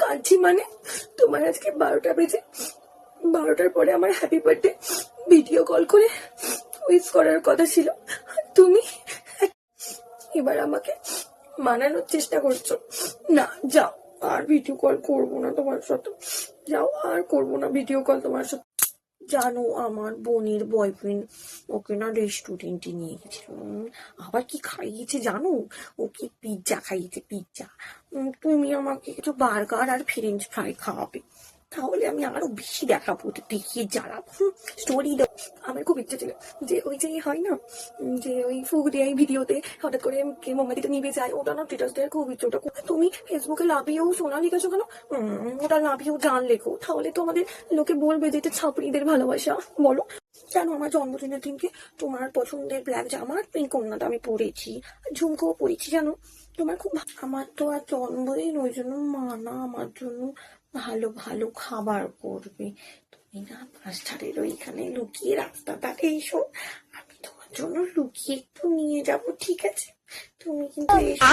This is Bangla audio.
কাঁদছি মানে? তোমার আজকে 12টা বেজে 12টার পরে আমার হ্যাপি বার্থডে ভিডিও কল করে উইশ করার কথা ছিল, তুমি এবার আমাকে মানানোর চেষ্টা করছো। না যাও, আর ভিডিও কল করবো না তোমার সাথে, যাও, আর করবো না ভিডিও কল তোমার সাথে। জানো আমার বোনের বয়ফ্রেন্ড ওকে না রেস্টুরেন্টে নিয়ে গেছিল, আবার কি খাইয়েছে জানো? ওকে পিৎজা খাইয়েছে, পিৎজা। তুমি আমাকে একটু বার্গার আর ফ্রেঞ্চ ফ্রাই খাওয়াবে, তাহলে আমি আরো বেশি দেখাবো, দেখিয়ে জ্বালাবো, স্টোরি দেবো। আমার খুব ইচ্ছা ছিল যে ওই যে হয় না, যে ওই ফুক দেয় ভিডিওতে হঠাৎ করে কে মোমবাতিটা নিভে যায়, ওটা না স্ট্যাটাস দেওয়ার খুব ইচ্ছে। ওটা তুমি ফেসবুকে লাভিয়েও সোনা লিখেছো কেন? ওটা লাভিয়েও জান লেখো, তাহলে তো আমাদের লোকে বলবে যে এটা ছাপড়িদের ভালোবাসা। বলো কেন আমার জন্মদিনের দিনকে তোমার পছন্দের ব্ল্যাক জামা আর পিঙ্ক ওড়নাটা আমি পরেছি, ঝুমকোও পরেছি জানো। তোমার খুব আমার তো আর জন্মদিন, ওই জন্য মা না আমার জন্য ভালো ভালো খাবার করবে। তুমি না মাস্টারের ওইখানে লুকিয়ে রাস্তাটাকে এসো, আমি তোমার জন্য লুকিয়ে একটু নিয়ে যাব, ঠিক আছে? তুমি কিন্তু এসো।